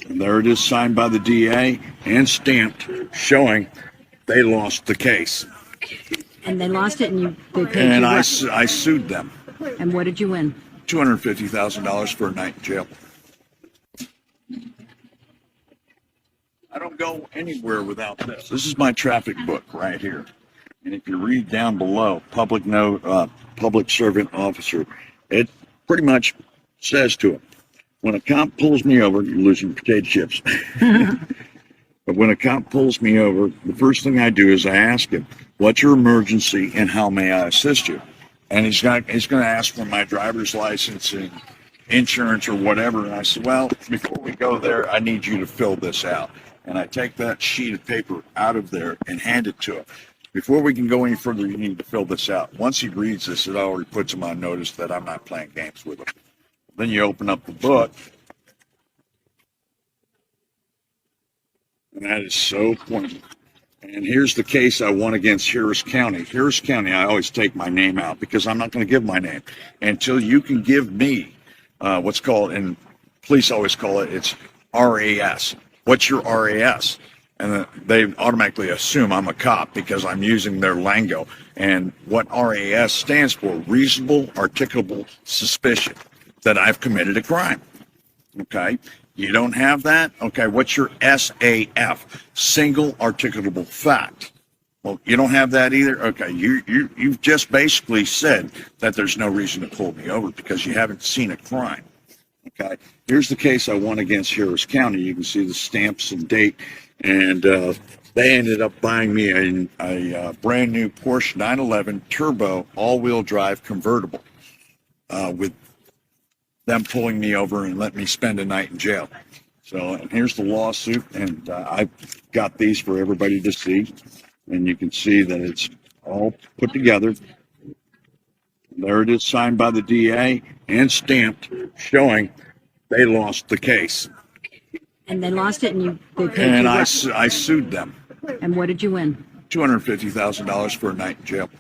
And there it is, signed by the DA and stamped, showing they lost the case. And they lost it, and they paid And you I what? sued them. And what did you win? $250,000 for a night in jail. I don't go anywhere without this. This is my traffic book right here. And if you read down below, public servant officer, it pretty much says to him, when a cop pulls me over, you're losing potato chips. But when a cop pulls me over, the first thing I do is I ask him, what's your emergency and how may I assist you? And he's going to ask for my driver's license and insurance or whatever. And I said, well, before we go there, I need you to fill this out. And I take that sheet of paper out of there and hand it to him. Before we can go any further, you need to fill this out. Once he reads this, it already puts him on notice that I'm not playing games with him. Then you open up the book, and that is so pointed. And here's the case I won against Harris County. Harris County, I always take my name out because I'm not going to give my name until you can give me what's called, and police always call it, it's RAS. What's your RAS? And they automatically assume I'm a cop because I'm using their lingo. And what RAS stands for, reasonable articulable suspicion that I've committed a crime. Okay? You don't have that? Okay, what's your SAF? Single articulable fact. Well, you don't have that either? Okay, you've just basically said that there's no reason to pull me over because you haven't seen a crime. Okay, here's the case I won against Harris County. You can see the stamps and date. And they ended up buying me a brand new Porsche 911 Turbo all-wheel drive convertible with them pulling me over and letting me spend a night in jail. So, and here's the lawsuit, and I've got these for everybody to see. And you can see that it's all put together. There it is, signed by the DA and stamped, showing they lost the case. And they lost it, and they paid And you I what? sued them. And what did you win? $250,000 for a night in jail.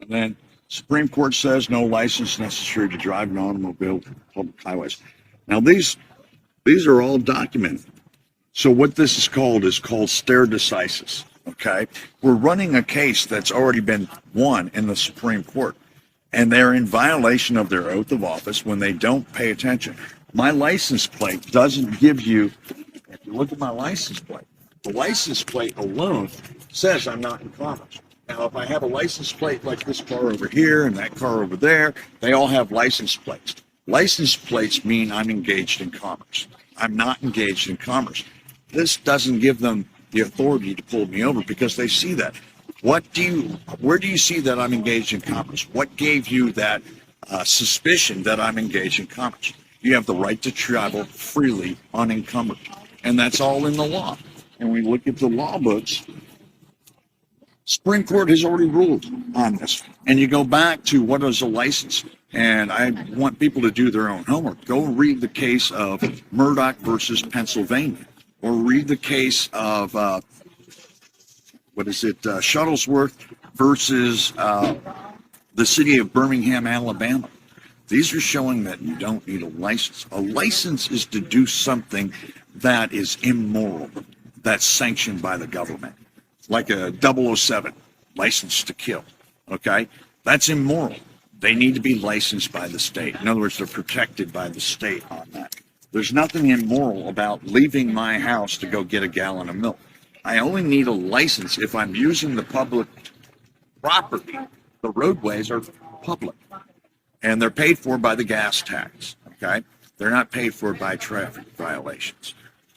And then Supreme Court says no license necessary to drive an automobile on public highways. Now these are all documented. So what this is called stare decisis. Okay, we're running a case that's already been won in the Supreme Court, and they're in violation of their oath of office when they don't pay attention. My license plate doesn't give you, if you look at my license plate, the license plate alone says I'm not in commerce. Now, if I have a license plate like this car over here and that car over there, they all have license plates. License plates mean I'm engaged in commerce. I'm not engaged in commerce. This doesn't give them the authority to pull me over because they see that. Where do you see that I'm engaged in commerce? What gave you that suspicion that I'm engaged in commerce? You have the right to travel freely unencumbered. And that's all in the law. And we look at the law books, Supreme Court has already ruled on this. And you go back to what is a license. And I want people to do their own homework. Go read the case of Murdoch versus Pennsylvania. Or read the case of, Shuttlesworth versus the city of Birmingham, Alabama. These are showing that you don't need a license. A license is to do something that is immoral, that's sanctioned by the government, like a 007, license to kill, okay? That's immoral. They need to be licensed by the state. In other words, they're protected by the state on that. There's nothing immoral about leaving my house to go get a gallon of milk. I only need a license if I'm using the public property. The roadways are public. And they're paid for by the gas tax, okay? They're not paid for by traffic violations.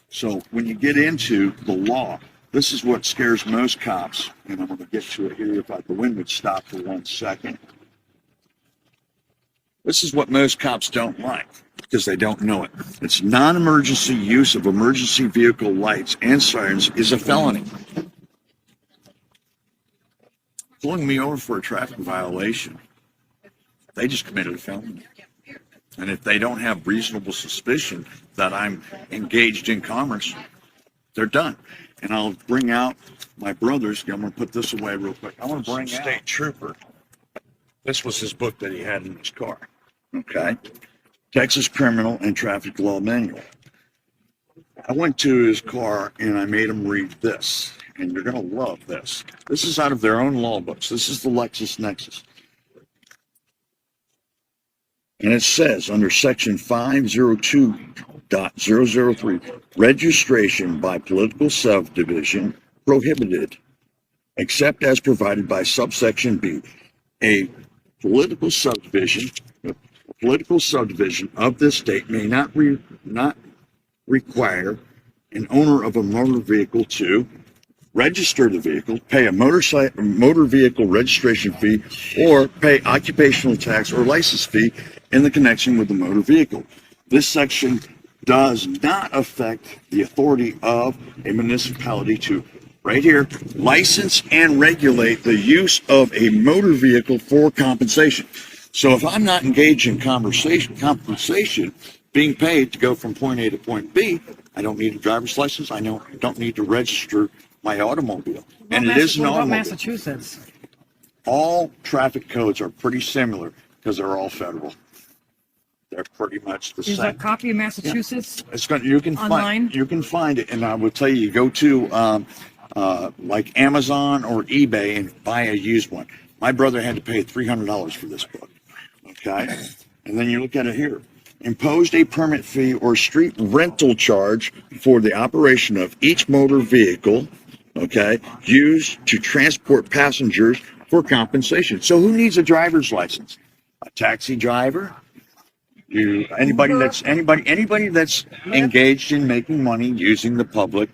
So when you get into the law, this is what scares most cops, and I'm going to get to it here if the wind would stop for 1 second. This is what most cops don't like because they don't know it. It's non-emergency use of emergency vehicle lights and sirens is a felony. Pulling me over for a traffic violation, they just committed a felony. And if they don't have reasonable suspicion that I'm engaged in commerce, they're done. And I'll bring out my brother's. I'm going to put this away real quick. I want to bring State Trooper. This was his book that he had in his car. Okay. Texas Criminal and Traffic Law Manual. I went to his car and I made him read this, and you're going to love this. This is out of their own law books. This is the LexisNexis. And it says under section 502.003, registration by political subdivision prohibited, except as provided by subsection B. A political subdivision of this state may not require an owner of a motor vehicle to register the vehicle, pay a motor vehicle registration fee, or pay occupational tax or license fee in the connection with the motor vehicle. This section does not affect the authority of a municipality to, right here, license and regulate the use of a motor vehicle for compensation. So if I'm not engaged in compensation, being paid to go from point A to point B, I don't need a driver's license. I don't need to register my automobile. And it is an What about automobile. Massachusetts? All traffic codes are pretty similar because they're all federal. They're pretty much the Is same. a copy of Massachusetts? It's going. You can Online? find it, and I will tell you. Go to like Amazon or eBay and buy a used one. My brother had to pay $300 for this book. Okay, and then you look at it here. Imposed a permit fee or street rental charge for the operation of each motor vehicle, okay, used to transport passengers for compensation. So who needs a driver's license? A taxi driver? Anybody that's engaged in making money using the public